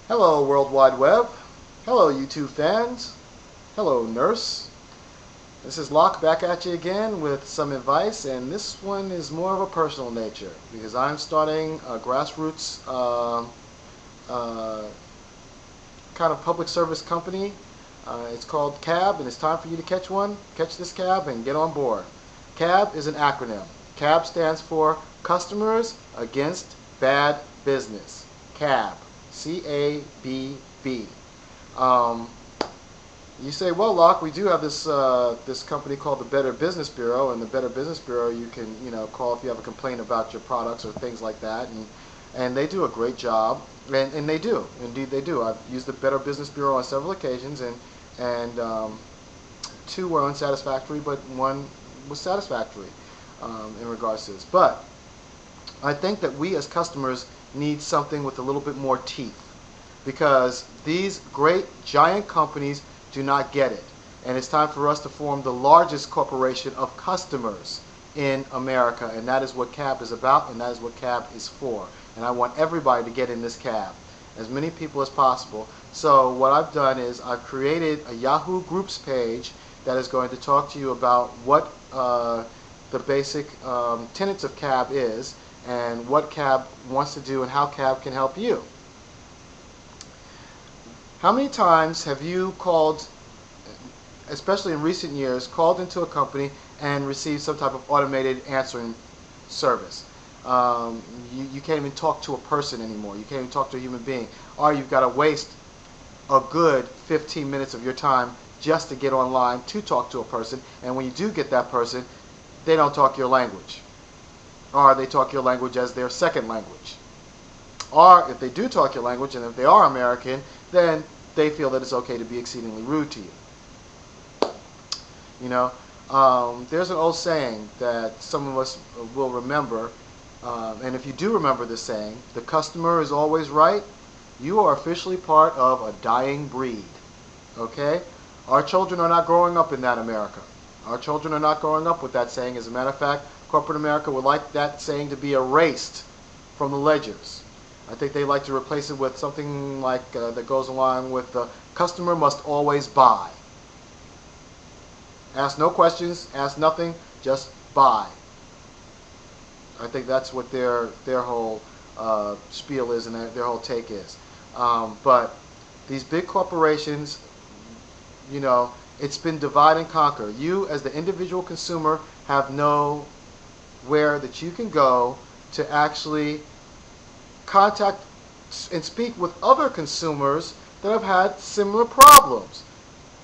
Hello, World Wide Web. Hello, YouTube fans. Hello, nurse. This is Locke back at you again with some advice, and this one is more of a personal nature because I'm starting a grassroots kind of public service company. It's called C.A.B.B, and it's time for you to catch this C.A.B.B and get on board. C.A.B.B is an acronym. C.A.B.B stands for Customers Against Bad Business. C.A.B.B. C.A.B.B. You say, well, Locke, we do have this this company called the Better Business Bureau, and the Better Business Bureau you can call if you have a complaint about your products or things like that, and they do a great job, and they do, indeed they do. I've used the Better Business Bureau on several occasions, and two were unsatisfactory, but one was satisfactory in regards to this. But I think that we as customers need something with a little bit more teeth, because these great giant companies do not get it. And it's time for us to form the largest corporation of customers in America, and that is what C.A.B.B is about, and that is what C.A.B.B is for. And I want everybody to get in this C.A.B.B, as many people as possible. So what I've done is I've created a Yahoo groups page that is going to talk to you about what the basic tenets of C.A.B.B is, and what C.A.B.B wants to do, and how C.A.B.B can help you. How many times have you called, especially in recent years, called into a company and received some type of automated answering service? You can't even talk to a person anymore. You can't even talk to a human being. Or you've got to waste a good 15 minutes of your time just to get online to talk to a person. And when you do get that person, they don't talk your language. Or they talk your language as their second language. Or if they do talk your language, and if they are American, then they feel that it's okay to be exceedingly rude to you. There's an old saying that some of us will remember, and if you do remember this saying, the customer is always right. You are officially part of a dying breed. Okay? Our children are not growing up in that America. Our children are not growing up with that saying. As a matter of fact, Corporate America would like that saying to be erased from the ledgers. I think they like to replace it with something like that goes along with the customer must always buy. Ask no questions, ask nothing, just buy. I think that's what their whole spiel is, and their whole take is. But these big corporations, it's been divide and conquer. You, as the individual consumer, have nowhere that you can go to actually contact and speak with other consumers that have had similar problems,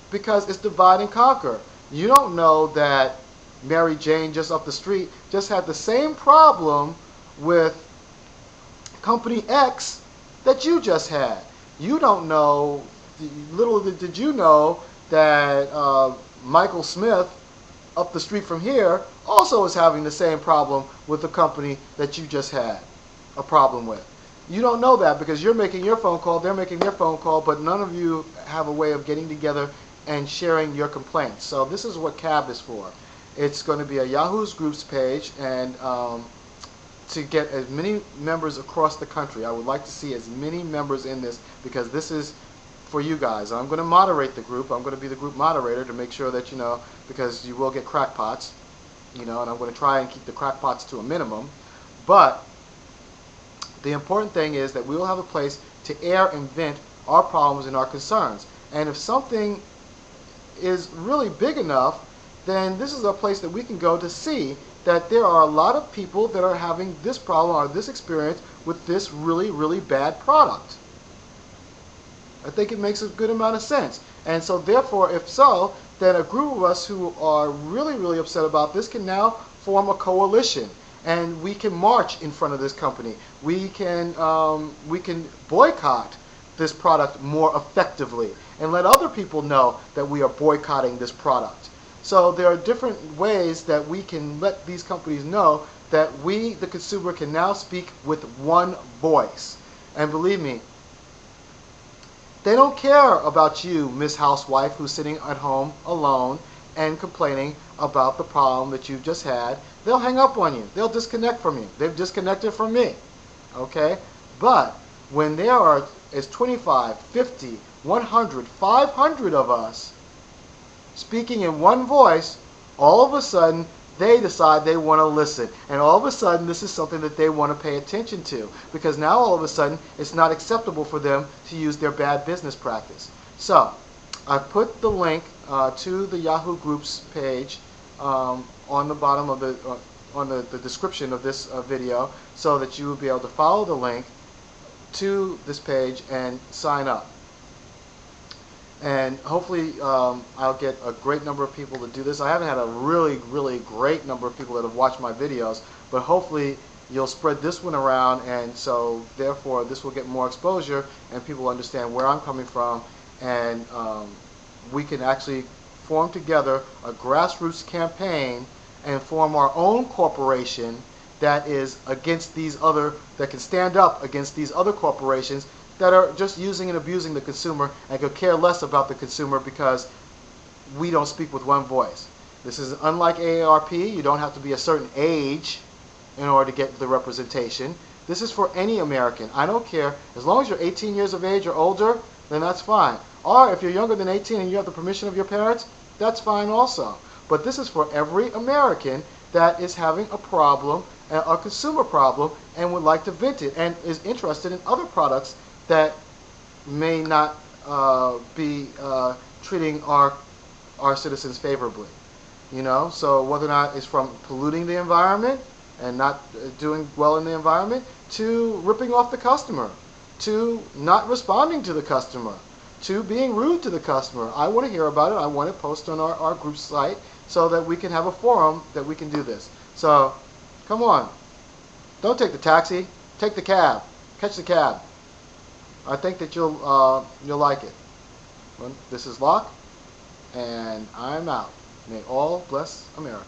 because it's divide and conquer. You don't know that Mary Jane just up the street just had the same problem with company X that you just had. You don't know, little did you know that Michael Smith up the street from here also is having the same problem with the company that you just had a problem with. You don't know that because you're making your phone call, they're making their phone call, but none of you have a way of getting together and sharing your complaints. So this is what C.A.B.B is for. It's going to be a Yahoo's groups page, and to get as many members across the country. I would like to see as many members in this, because this is for you guys. I'm going to moderate the group. I'm going to be the group moderator to make sure that because you will get crackpots, and I'm going to try and keep the crackpots to a minimum. But the important thing is that we will have a place to air and vent our problems and our concerns. And if something is really big enough, then this is a place that we can go to see that there are a lot of people that are having this problem or this experience with this really, really bad product. I think it makes a good amount of sense. And so therefore, if so, then a group of us who are really, really upset about this can now form a coalition. And we can march in front of this company. We can boycott this product more effectively and let other people know that we are boycotting this product. So there are different ways that we can let these companies know that we, the consumer, can now speak with one voice. And believe me, they don't care about you, Miss Housewife, who's sitting at home alone and complaining about the problem that you've just had. They'll hang up on you. They'll disconnect from you. They've disconnected from me. Okay? But when there are is 25, 50, 100, 500 of us speaking in one voice, all of a sudden they decide they want to listen. And all of a sudden this is something that they want to pay attention to, because now all of a sudden it's not acceptable for them to use their bad business practice. So I put the link to the Yahoo Groups page on the bottom of the description of this video, so that you will be able to follow the link to this page and sign up. And hopefully I'll get a great number of people to do this. I haven't had a really great number of people that have watched my videos, but hopefully you'll spread this one around, and so therefore this will get more exposure and people understand where I'm coming from, and we can actually form together a grassroots campaign and form our own corporation that is against these other, that can stand up against these other corporations that are just using and abusing the consumer and could care less about the consumer because we don't speak with one voice. This is unlike AARP. You don't have to be a certain age in order to get the representation. This is for any American. I don't care. As long as you're 18 years of age or older, then that's fine. Or if you're younger than 18 and you have the permission of your parents, that's fine also. But this is for every American that is having a problem, a consumer problem, and would like to vent it and is interested in other products that may not be treating our citizens favorably. You know, so whether or not it's from polluting the environment and not doing well in the environment, to ripping off the customer, to not responding to the customer, to being rude to the customer. I want to hear about it. I want to post on our group site so that we can have a forum that we can do this. So come on, don't take the taxi, take the cab, catch the cab. I think that you'll like it. Well, this is Locke, and I'm out. May all bless America.